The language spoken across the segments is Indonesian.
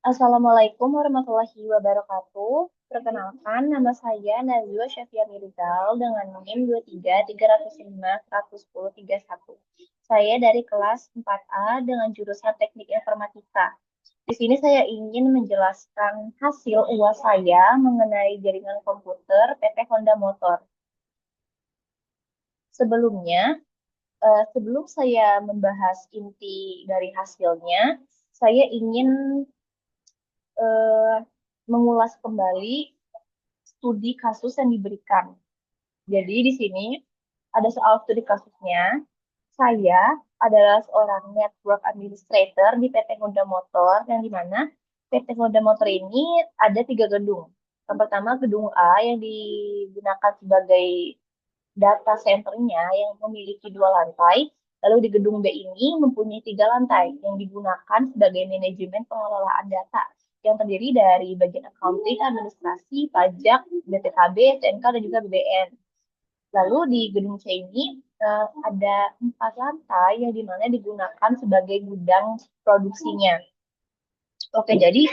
Assalamualaikum warahmatullahi wabarakatuh. Perkenalkan, nama saya Najwa Syafia Mirzal dengan NIM 23305131. Saya dari kelas 4A dengan jurusan Teknik Informatika. Di sini saya ingin menjelaskan hasil UAS saya mengenai jaringan komputer PT Honda Motor. Sebelumnya, sebelum saya membahas inti dari hasilnya, saya ingin eh, mengulas kembali studi kasus yang diberikan. Jadi di sini ada soal studi kasusnya. Saya adalah seorang network administrator di PT Honda Motor, yang di mana PT Honda Motor ini ada tiga gedung. Yang pertama gedung A yang digunakan sebagai data centernya yang memiliki dua lantai. Lalu di gedung B ini mempunyai tiga lantai yang digunakan sebagai manajemen pengelolaan data yang terdiri dari bagian accounting, administrasi, pajak, BPKB, TNK, dan juga BBN. Lalu di gedung C ini ada empat lantai yang dimana digunakan sebagai gudang produksinya. Oke, jadi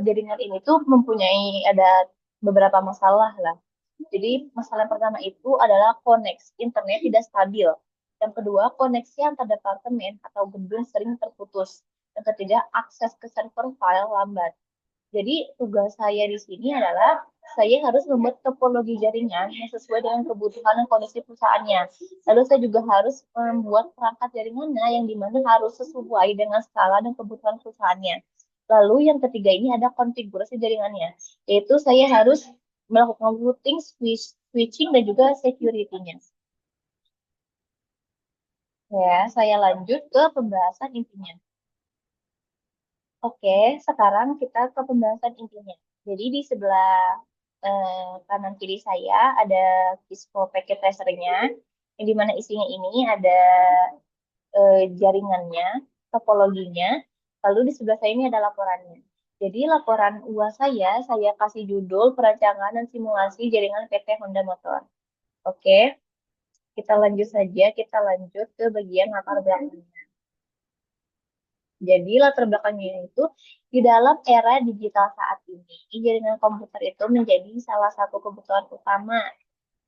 jaringan ini tuh mempunyai ada beberapa masalah lah. Jadi masalah yang pertama itu adalah koneksi internet tidak stabil. Yang kedua, koneksi antar departemen atau gedung sering terputus. Yang ketiga, akses ke server file lambat. Jadi tugas saya di sini adalah saya harus membuat topologi jaringan yang sesuai dengan kebutuhan dan kondisi perusahaannya. Lalu saya juga harus membuat perangkat jaringannya yang dimana harus sesuai dengan skala dan kebutuhan perusahaannya. Lalu yang ketiga ini ada konfigurasi jaringannya, yaitu saya harus melakukan routing, switching, dan juga security-nya. Ya, saya lanjut ke pembahasan intinya. Oke, sekarang kita ke pembahasan intinya. Jadi di sebelah kanan kiri saya ada Cisco Packet Tracer-nya, yang dimana isinya ini ada jaringannya, topologinya, lalu di sebelah saya ini ada laporannya. Jadi laporan UAS saya kasih judul perancangan dan simulasi jaringan PT Honda Motor. Oke, kita lanjut saja, kita lanjut ke bagian latar belakangnya. Jadi latar belakangnya itu di dalam era digital saat ini, jaringan komputer itu menjadi salah satu kebutuhan utama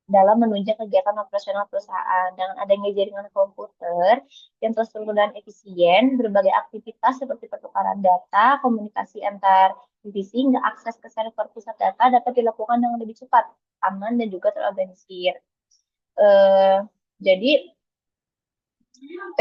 dalam menunjang kegiatan operasional perusahaan. Dengan adanya jaringan komputer yang terstruktur dan efisien, berbagai aktivitas seperti pertukaran data, komunikasi antar divisi, hingga akses ke server pusat data dapat dilakukan dengan lebih cepat, aman, dan juga terorganisir. Eh, jadi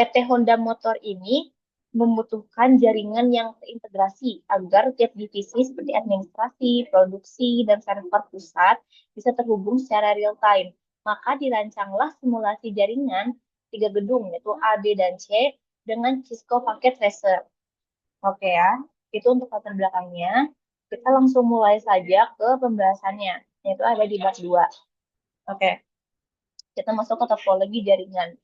PT Honda Motor ini membutuhkan jaringan yang terintegrasi agar tiap divisi seperti administrasi, produksi, dan server pusat bisa terhubung secara real time. Maka dirancanglah simulasi jaringan tiga gedung, yaitu A, B, dan C, dengan Cisco Packet Tracer. Oke ya, itu untuk latar belakangnya. Kita langsung mulai saja ke pembahasannya, yaitu ada di bab 2. Oke, kita masuk ke topologi jaringan.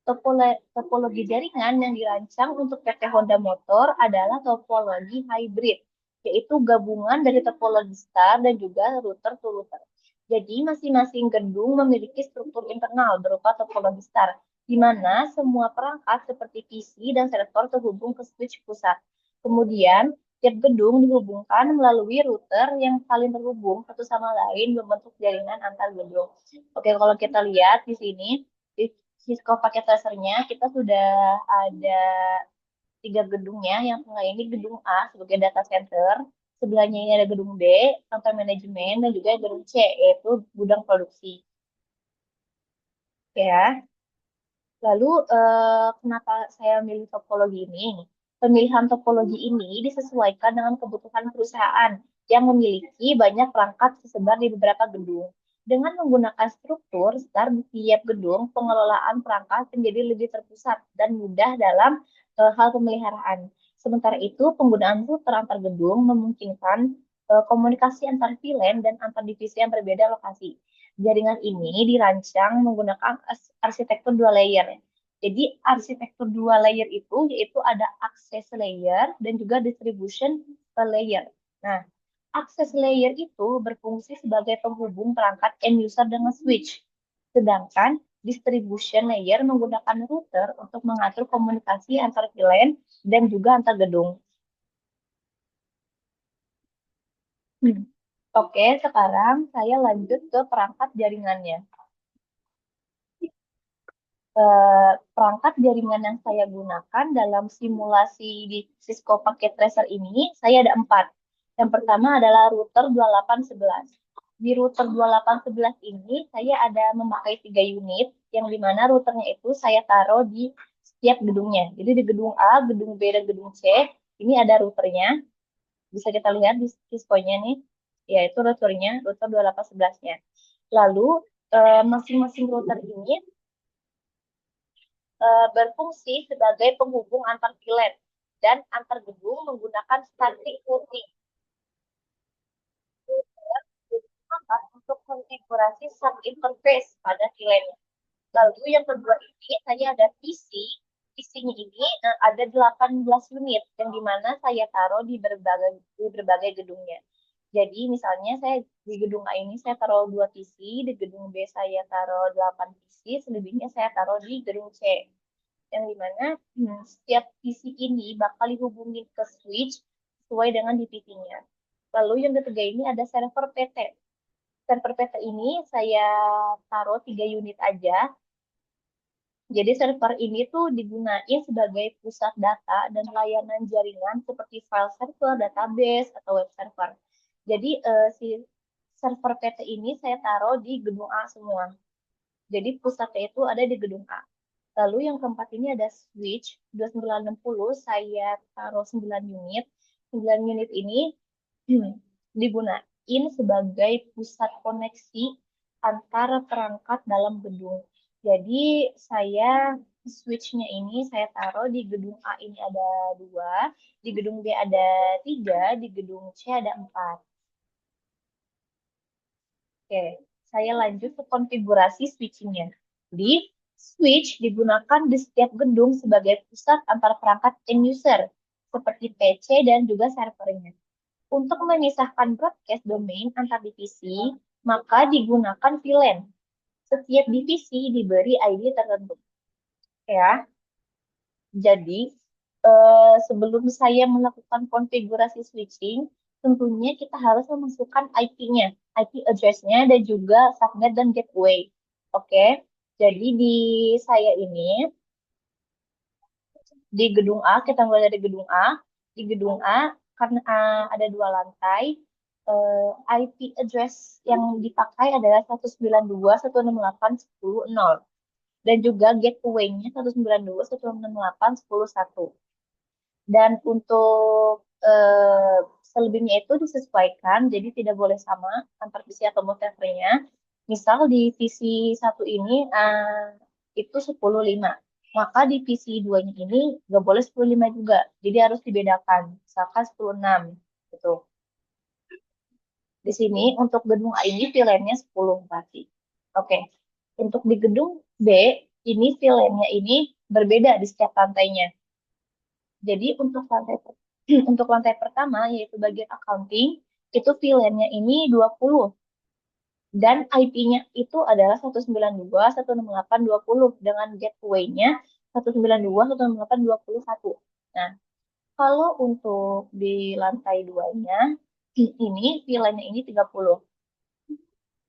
Topologi jaringan yang dirancang untuk PT Honda Motor adalah topologi hybrid, yaitu gabungan dari topologi star dan juga router to router. Jadi masing-masing gedung memiliki struktur internal berupa topologi star, di mana semua perangkat seperti PC dan server terhubung ke switch pusat. Kemudian, tiap gedung dihubungkan melalui router yang saling terhubung satu sama lain membentuk jaringan antar gedung. Oke, kalau kita lihat di sini, di Cisco paket tracernya kita sudah ada tiga gedungnya. Yang tengah ini gedung A sebagai data center, sebelahnya ini ada gedung B kantor manajemen, dan juga gedung C yaitu gudang produksi. Ya, lalu kenapa saya milih topologi ini? Pemilihan topologi ini disesuaikan dengan kebutuhan perusahaan yang memiliki banyak perangkat tersebar di beberapa gedung. Dengan menggunakan struktur star di tiap gedung, pengelolaan perangkat menjadi lebih terpusat dan mudah dalam hal pemeliharaan. Sementara itu, penggunaan router antar gedung memungkinkan komunikasi antar VLAN dan antar divisi yang berbeda lokasi. Jaringan ini dirancang menggunakan arsitektur dua layer. Jadi arsitektur dua layer itu yaitu ada access layer dan juga distribution layer. Nah, access layer itu berfungsi sebagai penghubung perangkat end user dengan switch. Sedangkan distribution layer menggunakan router untuk mengatur komunikasi antar VLAN dan juga antar gedung. Oke, sekarang saya lanjut ke perangkat jaringannya. Perangkat jaringan yang saya gunakan dalam simulasi di Cisco Packet Tracer ini, saya ada 4. Yang pertama adalah router 2811. Di router 2811 ini, saya ada memakai 3 unit, yang dimana routernya itu saya taruh di setiap gedungnya. Jadi di gedung A, gedung B, dan gedung C, ini ada routernya. Bisa kita lihat di Cisco-nya nih, yaitu routernya, router 2811-nya. Lalu, masing-masing router ini berfungsi sebagai penghubung antar VLAN dan antar gedung menggunakan static routing untuk konfigurasi sub interface pada VLAN. Lalu yang kedua ini saya ada PC. PC-nya ini ada 18 unit yang dimana saya taruh di berbagai gedungnya. Jadi misalnya saya di gedung A ini saya taruh 2 PC, di gedung B saya taruh 8 PC, selebihnya saya taruh di gedung C yang dimana setiap PC ini bakal dihubungin ke switch sesuai dengan DPT-nya. Lalu yang ketiga ini ada server PT. Server PT ini saya taruh 3 unit aja. Jadi server ini tuh digunain sebagai pusat data dan layanan jaringan seperti file server, database, atau web server. Jadi si server PT ini saya taruh di gedung A semua. Jadi pusatnya itu ada di gedung A. Lalu yang keempat ini ada switch 2960, saya taruh 9 unit. 9 unit ini digunain sebagai pusat koneksi antara perangkat dalam gedung. Jadi saya switch-nya ini saya taruh di gedung A ini ada 2, di gedung B ada 3, di gedung C ada 4. Oke, saya lanjut ke konfigurasi switching-nya. Di switch digunakan di setiap gedung sebagai pusat antar perangkat end user, seperti PC dan juga servernya. Untuk memisahkan broadcast domain antar divisi, maka digunakan VLAN. Setiap divisi diberi ID tertentu. Ya, jadi sebelum saya melakukan konfigurasi switching, tentunya kita harus memasukkan IP-nya, IP address-nya dan juga subnet dan gateway. Oke, jadi di saya ini di gedung A, kita mulai dari gedung A. Di gedung A karena ada 2 lantai, IP address yang dipakai adalah 192.168.10.0 dan juga gateway-nya 192.168.10.1. Dan untuk selebihnya itu disesuaikan, jadi tidak boleh sama antar PC atau servernya. Misal di PC satu ini itu 10.5. Maka di PC 2-nya ini nggak boleh 10.5 juga. Jadi harus dibedakan. Misalkan 10.6 gitu. Di sini untuk gedung A ini VLAN-nya 10 pasti. Oke. Untuk di gedung B, ini VLAN-nya ini berbeda di setiap lantainya. Jadi untuk lantai untuk lantai pertama yaitu bagian accounting itu VLAN-nya ini 20 dan IP-nya itu adalah 192.168.20 dengan gateway-nya 192.168.21. Nah, kalau untuk di lantai 2-nya ini VLAN-nya ini 30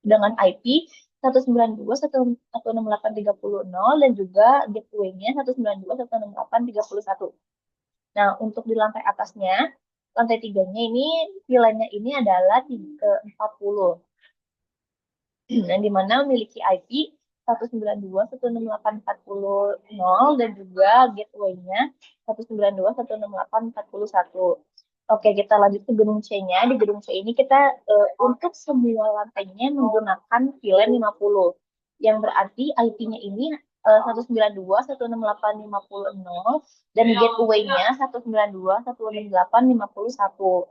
dengan IP 192.168.30 dan juga gateway-nya 192.168.31. Nah, untuk di lantai atasnya, lantai tiganya ini, vilanya ini adalah 40. Yang dimana memiliki IP 192.168.40 dan juga gateway-nya 192.168.41. Oke, kita lanjut ke gedung C-nya. Di gedung C ini kita untuk semua lantainya menggunakan VLAN 50. Yang berarti IP-nya ini 192.168.50 dan gateway-nya 192.168.51.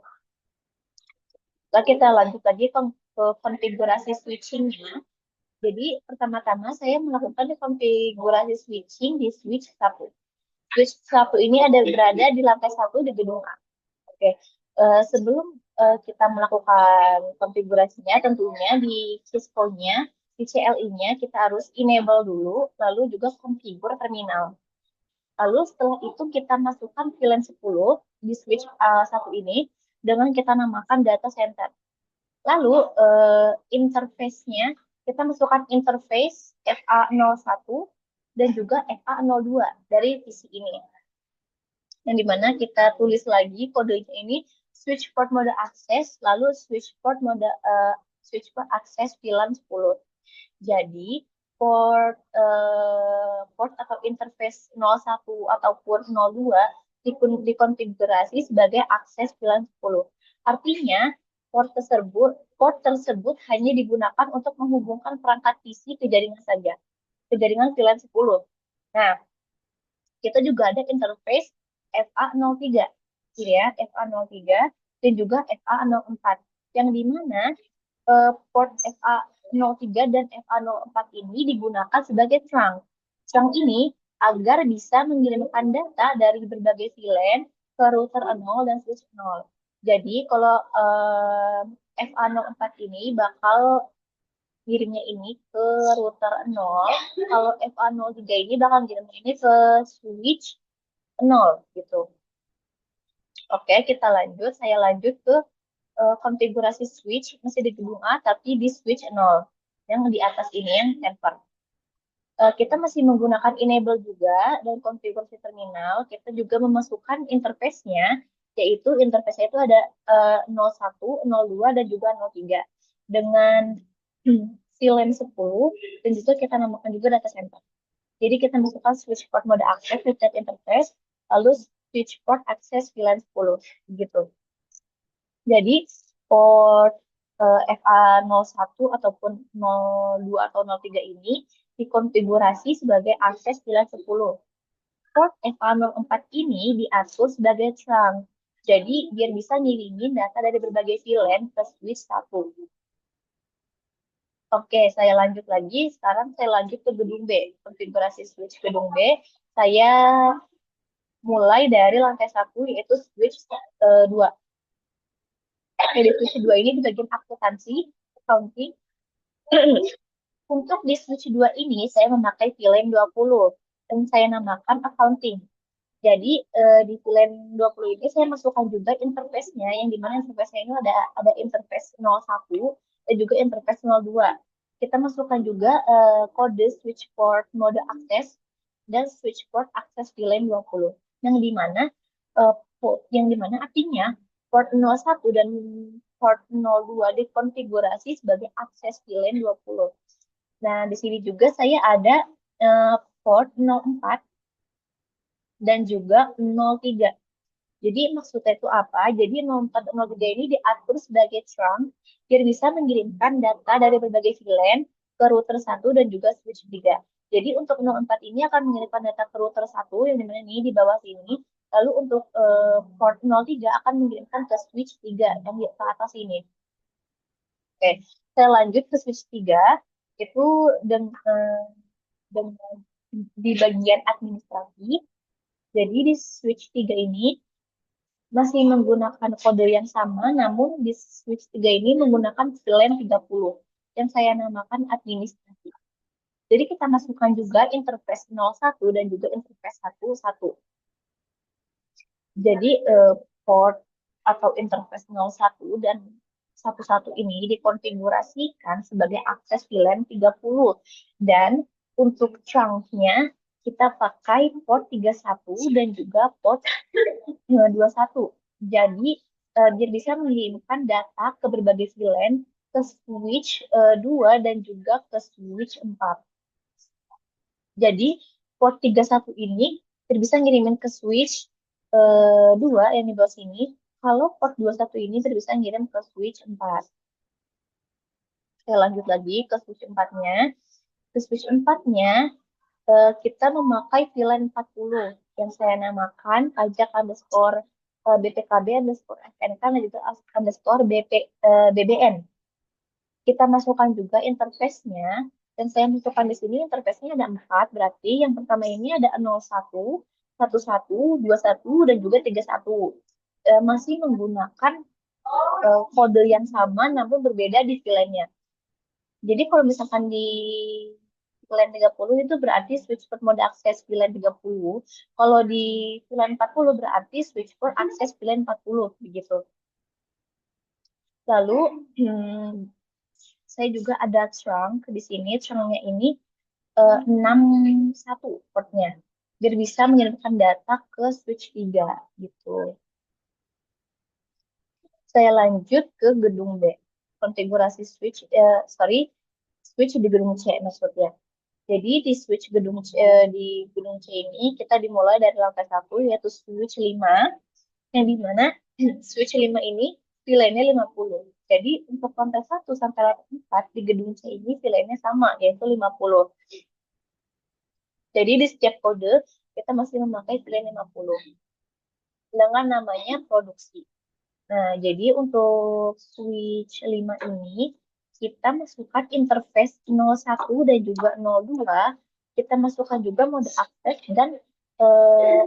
Lalu kita lanjut lagi ke konfigurasi switching-nya. Jadi pertama-tama saya melakukan konfigurasi switching di switch 1. Switch 1 ini ada berada di lantai 1 di gedung A. Oke, sebelum kita melakukan konfigurasinya, tentunya di Cisco-nya, di CLI-nya kita harus enable dulu, lalu juga configure terminal. Lalu setelah itu kita masukkan VLAN 10 di switch 1 ini dengan kita namakan data center. Lalu interface-nya kita masukkan interface FA01 dan juga FA02 dari PC ini. Yang dimana kita tulis lagi kodenya ini switch port mode akses, lalu switch port akses VLAN 10. Jadi port atau interface 01 ataupun 02 dikonfigurasi sebagai akses VLAN 10. Artinya port tersebut hanya digunakan untuk menghubungkan perangkat PC ke jaringan saja, ke jaringan VLAN 10. Nah, kita juga ada interface FA03, ya, FA03 dan juga FA04, yang dimana port FA03 dan FA04 ini digunakan sebagai trunk. Trunk ini agar bisa mengirimkan data dari berbagai VLAN ke router 0 dan switch 0. Jadi kalau FA04 ini bakal kirimnya ini ke router 0, kalau FA03 ini bakal kirimnya ini ke switch 0 gitu. Oke, kita lanjut. Saya lanjut ke konfigurasi switch, masih di gedung A, tapi di switch 0. Yang di atas ini yang temper. Kita masih menggunakan enable juga, dan konfigurasi terminal, kita juga memasukkan interface-nya, yaitu interface-nya itu ada 01, 02, dan juga 03. Dengan VLAN 10, dan juga kita namakan juga data center. Jadi kita masukkan switch port mode access with that interface, lalu switch port access VLAN 10, gitu. Jadi port FA01 ataupun 02 atau 03 ini dikonfigurasi sebagai akses VLAN 10. Port FA04 ini diatur sebagai trunk. Jadi biar bisa ngirimin data dari berbagai VLAN ke switch 1. Oke, saya lanjut lagi. Sekarang saya lanjut ke gedung B. Konfigurasi switch gedung B. Saya mulai dari lantai 1, yaitu switch 2. Jadi switch 2 ini di bagian akuntansi, accounting. Untuk di switch 2 ini, saya memakai VLAN 20 dan saya namakan accounting. Jadi di VLAN 20 ini saya masukkan juga interface-nya, yang dimana interface-nya ini ada interface 01 dan juga interface 02. Kita masukkan juga kode switch port mode access dan switch port access VLAN 20. Uh, yang dimana artinya port 01 dan port 02 dikonfigurasi sebagai akses VLAN 20. Nah, di sini juga saya ada port 04 dan juga 03. Jadi maksudnya itu apa? Jadi 04 dan 03 ini diatur sebagai trunk biar bisa mengirimkan data dari berbagai VLAN ke router 1 dan juga switch 3. Jadi untuk 04 ini akan mengirimkan data ke router 1 yang dimana ini di bawah sini. Lalu untuk port 03 akan mengirimkan ke switch 3 yang di ke atas ini. Oke, saya lanjut ke switch 3. Itu dengan di bagian administrasi. Jadi di switch 3 ini masih menggunakan kode yang sama, namun di switch 3 ini menggunakan VLAN 30 yang saya namakan administrasi. Jadi kita masukkan juga interface 01 dan juga interface 11. Jadi port atau interface 01 dan 11 ini dikonfigurasikan sebagai akses VLAN 30. Dan untuk chunk-nya kita pakai port 31 dan juga port 21. Jadi dia bisa mengirimkan data ke berbagai VLAN ke switch 2 dan juga ke switch 4. Jadi port 31 ini bisa ngirimin ke switch 2 yang di bawah sini. Kalau port 21 ini bisa ngirim ke switch 4. Saya lanjut lagi ke switch 4-nya. Ke switch 4-nya kita memakai VLAN 40 yang saya namakan pajak underscore BPKB underscore SNK dan juga underscore BBN. Kita masukkan juga interface-nya, dan saya masukkan di sini interface-nya ada 4, berarti yang pertama ini ada 01, 11, 21, dan juga 31. Masih menggunakan kode yang sama namun berbeda di VLAN-nya. Jadi kalau misalkan di VLAN 30 itu berarti switch port mode akses VLAN 30. Kalau di VLAN 40 berarti switch port akses VLAN 40 begitu. Lalu saya juga ada trunk di sini. Trunknya ini 61 portnya. Biar bisa mengirimkan data ke switch 3 gitu. Saya lanjut ke gedung B. Konfigurasi switch, switch di gedung C maksudnya. Jadi di switch di gedung C ini kita dimulai dari lantai 1 yaitu switch 5 yang dimana switch 5 ini VLAN-nya 50. Jadi untuk lantai 1 sampai lantai 4 di gedung C ini VLAN-nya sama yaitu 50. Jadi di setiap kode kita masih memakai VLAN 50 dengan namanya produksi. Nah, jadi untuk switch 5 ini kita masukkan interface 01 dan juga 02. Kita masukkan juga mode akses dan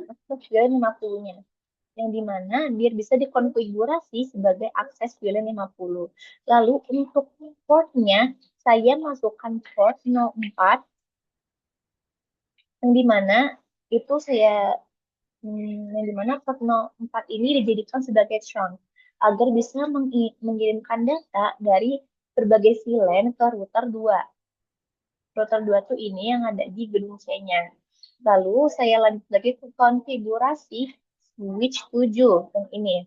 akses VLAN 50-nya. Yang dimana biar bisa dikonfigurasi sebagai akses VLAN 50. Lalu untuk portnya saya masukkan port 04 yang dimana itu yang dimana port 04 ini dijadikan sebagai trunk agar bisa mengirimkan data dari berbagai VLAN ke router 2. Router 2 tuh ini yang ada di gedung C-nya. Lalu saya lanjut lagi ke konfigurasi switch 7 yang ini.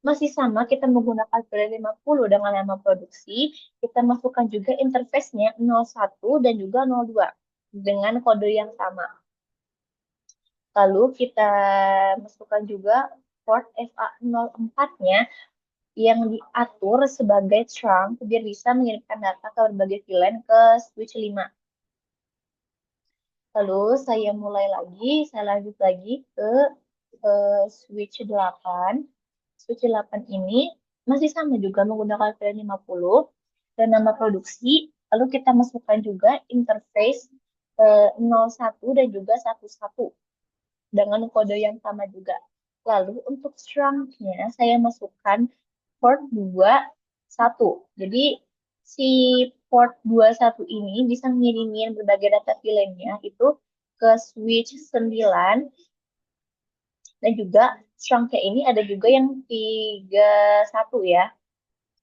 Masih sama kita menggunakan VLAN 50 dengan nama produksi. Kita masukkan juga interface-nya 01 dan juga 02 dengan kode yang sama. Lalu kita masukkan juga port FA04-nya yang diatur sebagai trunk biar bisa mengirimkan data ke berbagai VLAN ke switch 5. Lalu saya lanjut lagi ke switch 8. Switch 8 ini masih sama juga menggunakan VLAN 50 dan nama produksi. Lalu kita masukkan juga interface 01 dan juga 11 dengan kode yang sama juga. Lalu untuk trunknya saya masukkan port 21. Jadi si port 21 ini bisa ngirimin berbagai data VLAN-nya itu ke switch 9 dan juga trunknya ini ada juga yang 31 ya.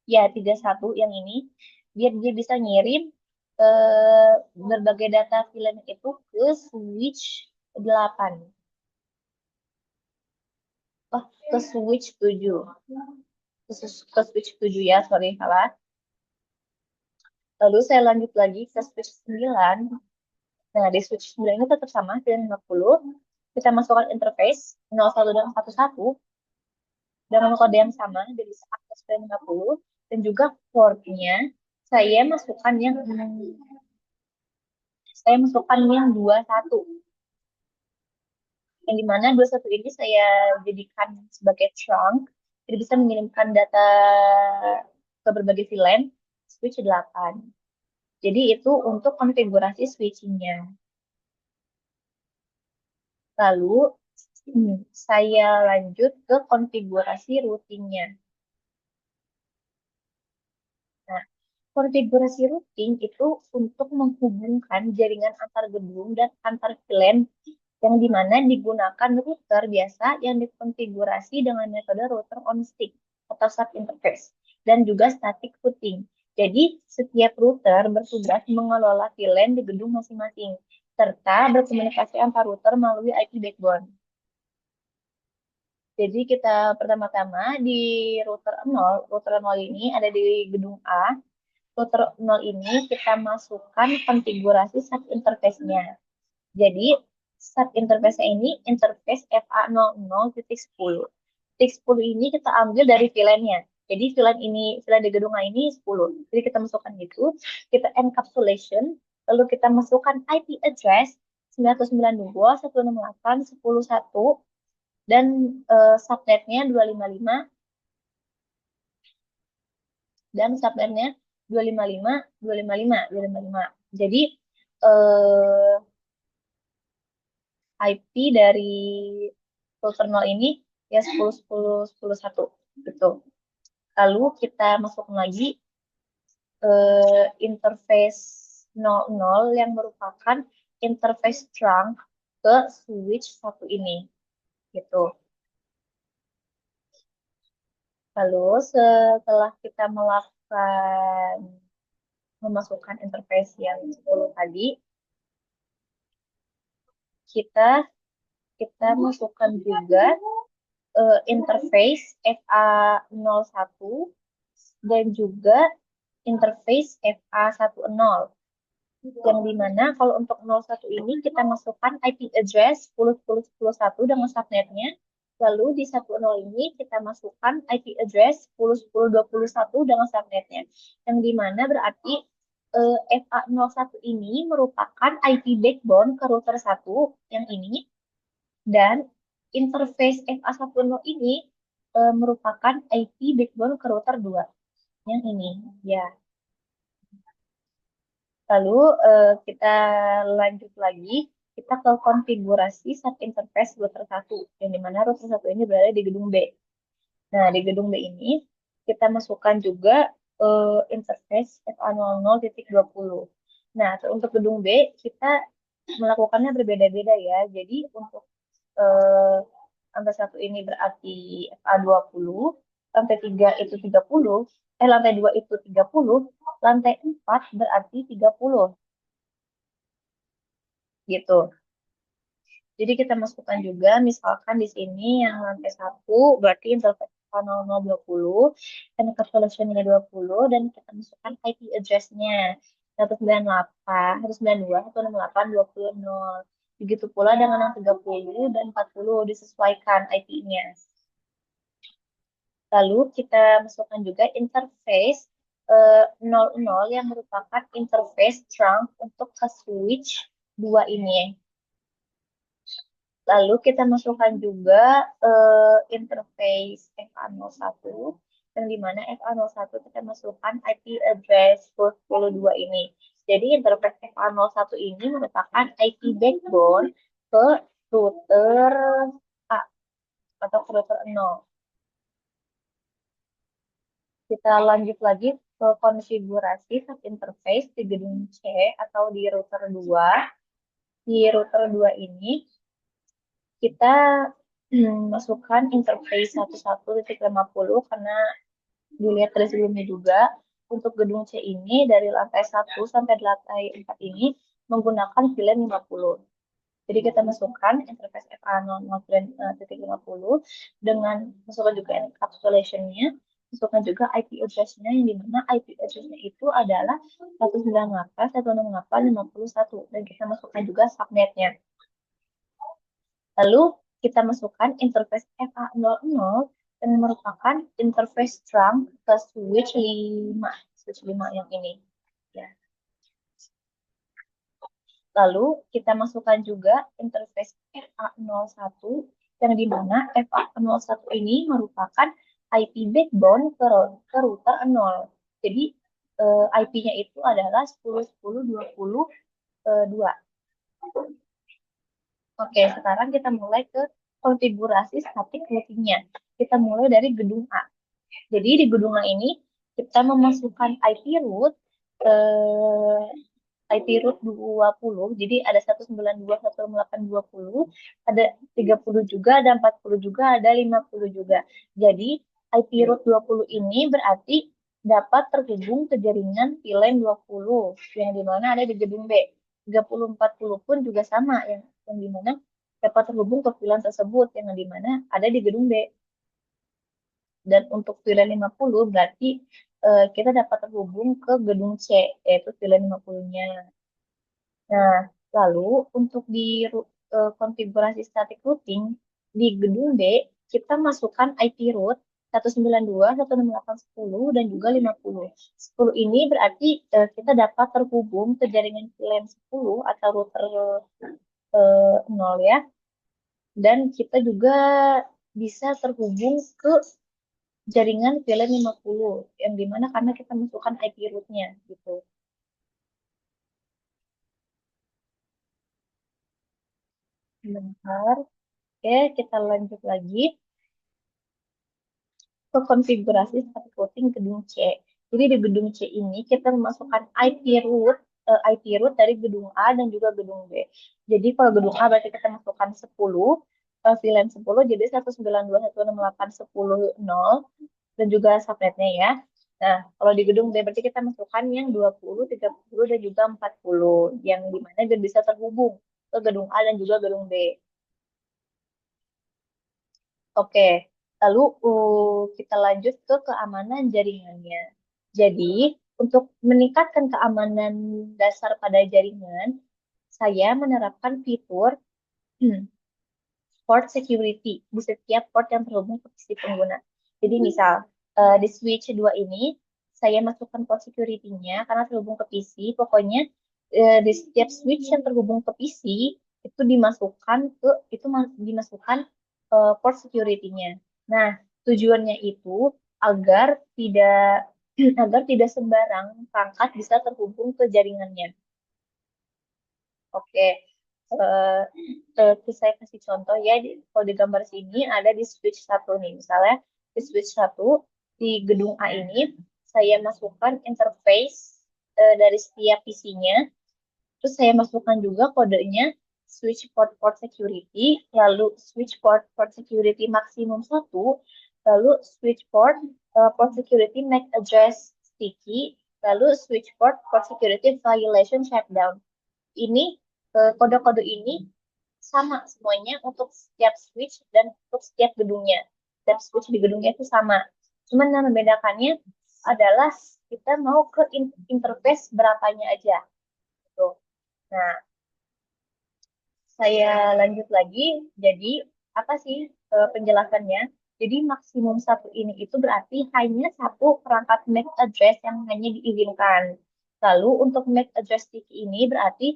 Ya, 31 yang ini biar dia bisa ngirim eh, berbagai data VLAN itu ke switch 8. Oh, ke switch 7. Ke switch 7 ya, sorry salah. Lalu saya lanjut lagi ke switch 9. Nah, di switch 9 ini tetap sama, pilihan 50. Kita masukkan interface 01 dan 11 dengan kode yang sama, jadi bisa akses pilihan 50. Dan juga portnya, saya masukkan yang saya masukkan yang 21. Yang dimana 21 ini saya jadikan sebagai trunk, jadi bisa mengirimkan data ke berbagai VLAN switch 8. Jadi itu untuk konfigurasi switchingnya. Lalu saya lanjut ke konfigurasi routingnya. Nah, konfigurasi routing itu untuk menghubungkan jaringan antar gedung dan antar VLAN yang dimana digunakan router biasa yang dikonfigurasi dengan metode router on stick atau sub interface dan juga static routing. Jadi setiap router bertugas mengelola VLAN di gedung masing-masing serta berkomunikasi antar router melalui IP backbone. Jadi kita pertama-tama di router 0 ini ada di gedung A. Router 0 ini kita masukkan konfigurasi sub interface-nya. Jadi sub interface ini interface FA00.10. Titik 10 ini kita ambil dari VLAN-nya. Jadi VLAN di gedung A ini 10. Jadi kita masukkan itu, kita encapsulation, lalu kita masukkan IP address 992.168.10.1 dan subnetnya 255 dan subnetnya 255 255 255. Jadi eh, IP dari router 0 ini ya 10 10 10 1 gitu. Lalu kita masukkan lagi interface 00 yang merupakan interface trunk ke switch 1 ini gitu. Lalu setelah kita melakukan memasukkan interface yang 10 tadi, kita kita masukkan juga interface FA01 dan juga interface FA10. Yang dimana kalau untuk 01 ini kita masukkan IP address 10.10.10.1 dengan subnetnya. Lalu di 10 ini kita masukkan IP address 10.10.21 dengan subnetnya. Yang dimana berarti FA01 ini merupakan IP backbone ke router 1 yang ini, dan interface FA10 ini merupakan IP backbone ke router 2 yang ini. Ya. Lalu kita lanjut lagi, kita ke konfigurasi sub interface router 1, yang dimana router 1 ini berada di gedung B. Nah, di gedung B ini kita masukkan juga interface FA00.20. Nah, untuk gedung B kita melakukannya berbeda-beda ya. Jadi untuk eh, lantai 1 ini berarti FA20, lantai 3 itu 30, lantai 2 itu 30, lantai 4 berarti 30 gitu. Jadi kita masukkan juga, misalkan di sini yang lantai 1 berarti interface 0020, dan calculation-nya 20, dan kita masukkan IP address-nya 198, 192, 168, 20, 0. Begitu pula dengan yang 30 dan 40 disesuaikan IP-nya. Lalu kita masukkan juga interface 00 yang merupakan interface trunk untuk ke switch 2 ini. Lalu kita masukkan juga interface FA01, yang dimana FA01 kita masukkan IP address 10.10.2 ini. Jadi interface FA01 ini merupakan IP backbone ke router A atau ke router 0. Kita lanjut lagi ke konfigurasi sub interface di gedung C atau di router 2. Di router 2 ini kita masukkan interface 11.50 karena dilihat dari sebelumnya juga untuk gedung C ini dari lantai 1 sampai lantai 4 ini menggunakan VLAN 50. Jadi kita masukkan interface FA00.50 dengan masukkan juga encapsulation-nya, masukkan juga IP address-nya, yang dimana IP address-nya itu adalah 198.168.51, dan kita masukkan juga subnet-nya. Lalu kita masukkan interface FA00 yang merupakan interface trunk ke switch 5, switch 5 yang ini. Ya. Lalu kita masukkan juga interface FA01 yang dimana FA01 ini merupakan IP backbone ke router 0. Jadi IP-nya itu adalah 10.10.20.2. Oke, sekarang kita mulai ke konfigurasi static routing-nya. Kita mulai dari gedung A. Jadi di gedung A ini kita memasukkan IP root eh, IP root 20. Jadi ada 192, 10820, ada 30 juga, ada 40 juga, ada 50 juga. Jadi IP root 20 ini berarti dapat terhubung ke jaringan VLAN 20 yang dimana ada di gedung B. 30, 40 pun juga sama yang dimana dapat terhubung ke VLAN tersebut yang dimana ada di gedung B. Dan untuk VLAN 50 berarti kita dapat terhubung ke gedung C, yaitu VLAN 50-nya. Nah, lalu untuk di konfigurasi static routing di gedung B, kita masukkan IP root 192, 16810, dan juga 50. 10 ini berarti kita dapat terhubung ke jaringan VLAN 10 atau router 0 ya. Dan kita juga bisa terhubung ke jaringan VLAN 50, yang dimana karena kita masukkan IP rootnya gitu. Bentar. Oke, kita lanjut lagi ke konfigurasi static routing gedung C. Jadi di gedung C ini kita memasukkan IP root dari gedung A dan juga gedung B. Jadi kalau gedung A berarti kita masukkan 10, VLAN 10, jadi 192.168.10.0. dan juga subnetnya ya. Nah, kalau di gedung B berarti kita masukkan yang 20, 30, dan juga 40, yang dimana biar bisa terhubung ke gedung A dan juga gedung B. Oke, lalu kita lanjut ke keamanan jaringannya. Jadi, untuk meningkatkan keamanan dasar pada jaringan, saya menerapkan fitur port security di setiap port yang terhubung ke PC pengguna. Jadi misal di switch 2 ini saya masukkan port security-nya karena terhubung ke PC. Pokoknya di setiap switch yang terhubung ke PC itu dimasukkan port security-nya. Nah, tujuannya itu agar tidak agar tidak sembarang perangkat bisa terhubung ke jaringannya. Oke, eh, saya kasih contoh ya, kalau di gambar sini ada di switch satu nih, misalnya di switch satu di gedung A ini, saya masukkan interface dari setiap PC-nya, terus saya masukkan juga kodenya switch port port security, lalu switch port port security maksimum satu, lalu switch port port security MAC address sticky, lalu switch port port security violation shutdown. Ini kode-kode ini sama semuanya untuk setiap switch dan untuk setiap gedungnya. Setiap switch di gedungnya itu sama. Cuman yang membedakannya adalah kita mau ke interface berapanya aja. Gitu. Nah, saya lanjut lagi. Jadi, apa sih penjelasannya? Jadi, maksimum satu ini itu berarti hanya satu perangkat MAC address yang hanya diizinkan. Lalu, untuk MAC address sticky ini berarti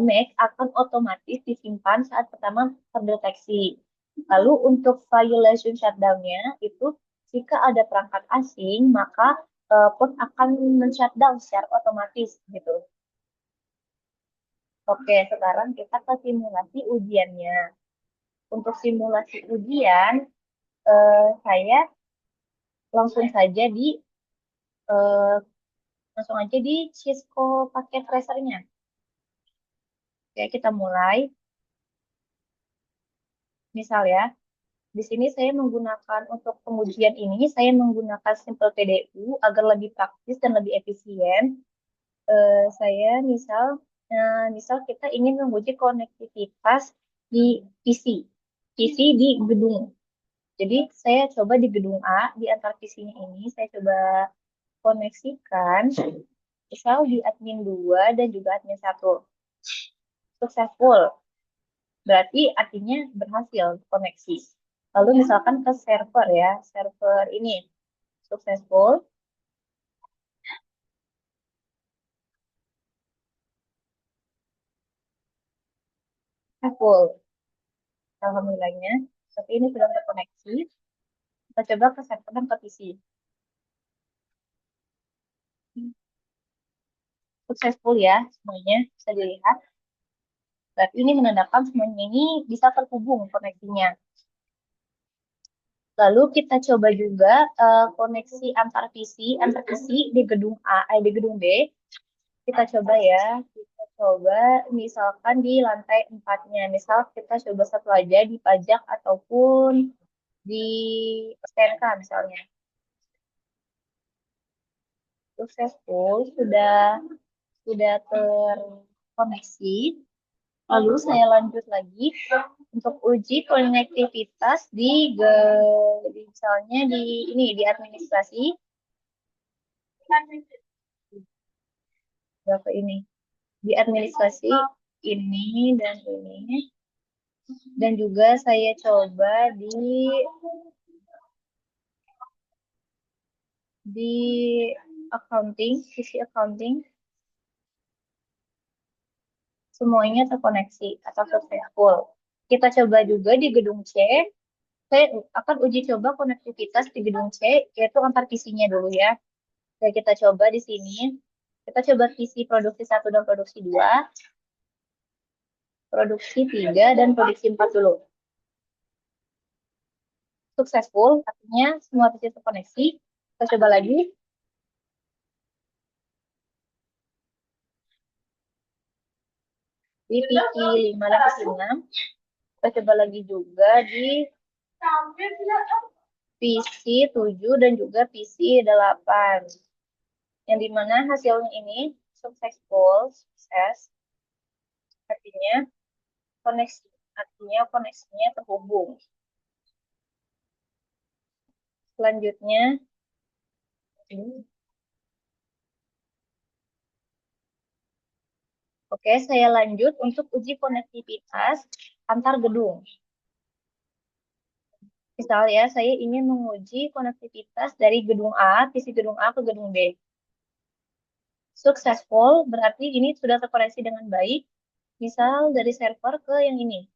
MAC akan otomatis disimpan saat pertama terdeteksi. Lalu, untuk violation shutdown-nya itu jika ada perangkat asing, maka port akan men-shutdown secara otomatis gitu. Oke, sekarang kita ke simulasi ujiannya. Untuk simulasi ujian, saya langsung saja eh, langsung aja di Cisco pakai tracernya. Oke, kita mulai. Misal ya, di sini saya menggunakan untuk pengujian ini, saya menggunakan Simple PDU agar lebih praktis dan lebih efisien. Saya misal kita ingin menguji konektivitas di PC, PC di gedung. Jadi saya coba di gedung A, di antar PC-nya ini, saya coba koneksikan, misal di admin 2 dan juga admin 1. Successful, berarti artinya berhasil koneksi. Lalu misalkan ke server ya, server ini successful, full. Alhamdulillahnya, tapi ini sudah terkoneksi. Kita coba ke server dan ke PC. Successful ya, semuanya bisa dilihat. Berarti ini menandakan semuanya ini bisa terhubung koneksinya. Lalu kita coba juga koneksi antar PC di gedung A, di gedung B. Kita coba ya, kita coba misalkan di lantai 4-nya. Misal kita coba satu aja di pajak ataupun di STNK misalnya. Successful, sudah terkoneksi. Lalu saya lanjut lagi untuk uji konektivitas misalnya di administrasi, berapa ini? Di administrasi ini dan ini, dan juga saya coba di accounting, sisi accounting, semuanya terkoneksi atau successful. Kita coba juga di gedung C. Saya akan uji coba konektivitas di gedung C, yaitu antar PC-nya dulu ya. Oke, kita coba di sini. Kita coba PC produksi 1 dan produksi 2, produksi 3, dan produksi 4 dulu. Successful, artinya semua PC terkoneksi. Kita coba lagi. Di PC 5 dan PC 6. Kita coba lagi juga di PC 7 dan juga PC 8. Yang dimana hasilnya ini sukses, artinya koneksinya terhubung. Selanjutnya, oke, saya lanjut untuk uji konektivitas antar gedung. Misal ya, saya ingin menguji konektivitas dari gedung A, PC gedung A ke gedung B. Successful berarti ini sudah terkoneksi dengan baik. Misal dari server ke yang ini.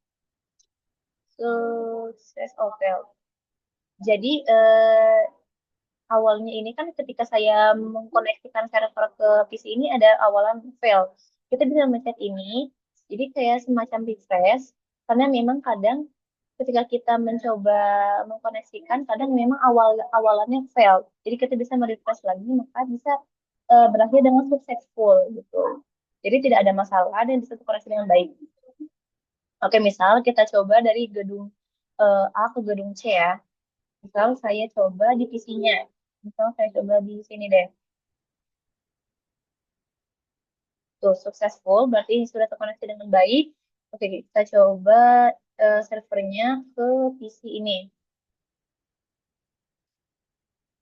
Successful. Jadi awalnya ini kan ketika saya mengkoneksikan server ke PC ini ada awalan fail. Kita bisa mencet ini, jadi kayak semacam refresh, karena memang kadang ketika kita mencoba mengkoneksikan, kadang memang awalannya fail. Jadi kita bisa merefresh lagi, maka bisa berakhir dengan successful gitu. Jadi tidak ada masalah dan bisa terkoneksi dengan baik. Oke, misal kita coba dari gedung A ke gedung C ya. Misal saya coba di PC-nya. Misal saya coba di sini deh. Tuh, successful. Berarti ini sudah terkoneksi dengan baik. Oke, kita coba servernya ke PC ini.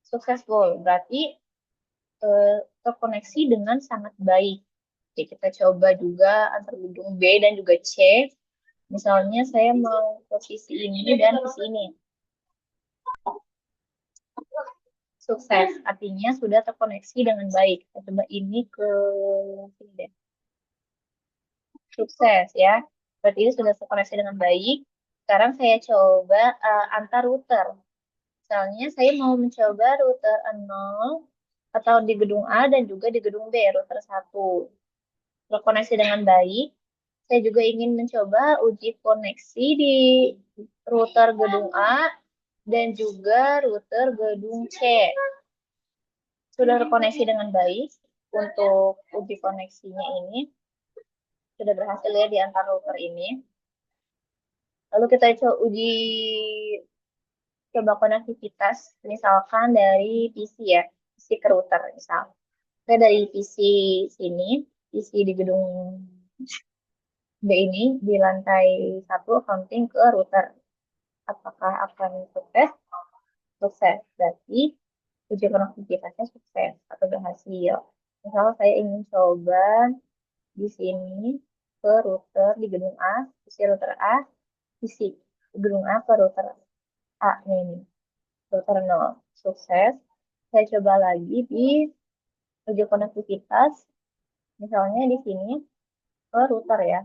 Successful. Berarti terkoneksi dengan sangat baik. Oke, kita coba juga antar gedung B dan juga C. Misalnya saya mau ke PC ini dan PC ini. Sukses, artinya sudah terkoneksi dengan baik. Kita coba ini ke sini deh. Sukses ya. Berarti ini sudah terkoneksi dengan baik. Sekarang saya coba antar router. Misalnya saya mau mencoba router 0 atau di gedung A dan juga di gedung B, router 1. Terkoneksi dengan baik. Saya juga ingin mencoba uji koneksi di router gedung A dan juga router gedung C. Sudah terkoneksi dengan baik untuk uji koneksinya ini. Sudah berhasil ya di antar router ini. Lalu kita coba konektivitas, misalkan dari PC ya, PC ke router misal. Saya dari PC sini, PC di gedung B ini, di lantai 1 accounting ke router. Apakah akan sukses? Sukses. Berarti uji konektivitasnya sukses atau berhasil. Misal saya ingin coba di sini ke router di gedung A, PC router A, PC gedung A ke router A ini, router 0. Sukses. Saya coba lagi di uji konektivitas, misalnya di sini ke router ya,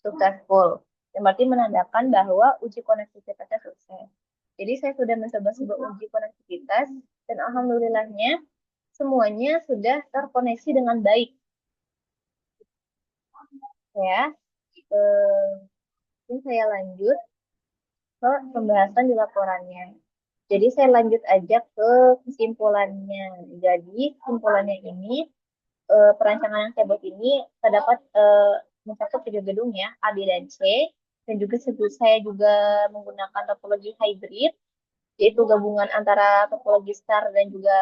successful. Yang berarti menandakan bahwa uji konektivitasnya sukses. Jadi saya sudah mencoba sebuah uji konektivitas dan alhamdulillahnya semuanya sudah terkoneksi dengan baik. Ya, ini saya lanjut ke pembahasan di laporannya. Jadi saya lanjut aja ke kesimpulannya. Jadi kesimpulannya ini perancangan yang saya buat ini terdapat mencakup 3 gedung ya, A, B, dan C. Dan juga saya juga menggunakan topologi hybrid, yaitu gabungan antara topologi star dan juga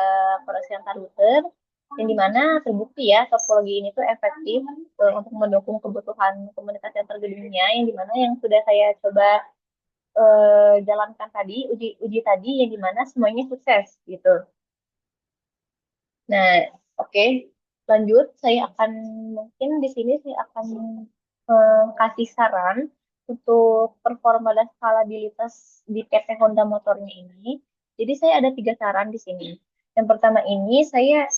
koneksi antar router. Yang dimana terbukti ya topologi ini tuh efektif untuk mendukung kebutuhan komunikasi antar gedungnya. Yang dimana yang sudah saya coba jalankan tadi, uji tadi, yang dimana semuanya sukses gitu. Nah, oke, lanjut. Saya akan mungkin di sini saya akan kasih saran untuk performa dan skalabilitas di PT Honda motornya ini. Jadi saya ada 3 saran di sini. Yang pertama ini saya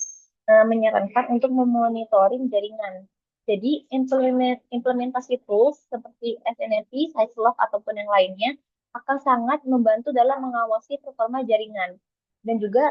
menyarankan untuk memonitoring jaringan. Jadi implementasi tools seperti SNMP, SizeLock ataupun yang lainnya akan sangat membantu dalam mengawasi performa jaringan dan juga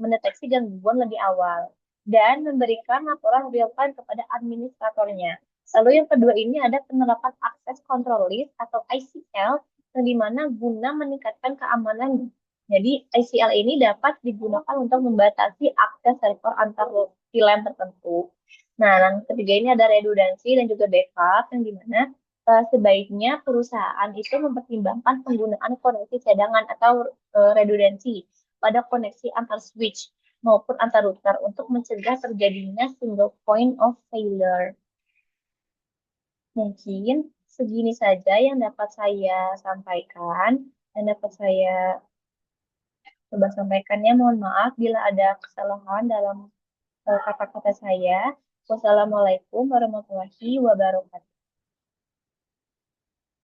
mendeteksi gangguan lebih awal dan memberikan laporan real time kepada administratornya. Lalu yang kedua ini ada penerapan akses control list atau ICL yang dimana guna meningkatkan keamanan. Jadi ICL ini dapat digunakan untuk membatasi akses server antar VLAN tertentu. Nah, yang ketiga ini ada redundansi dan juga backup yang dimana sebaiknya perusahaan itu mempertimbangkan penggunaan koneksi cadangan atau redundansi pada koneksi antar switch maupun antar router untuk mencegah terjadinya single point of failure. Mungkin segini saja yang dapat saya sampaikan, yang dapat saya coba sampaikannya. Mohon maaf bila ada kesalahan dalam kata-kata saya. Wassalamualaikum warahmatullahi wabarakatuh.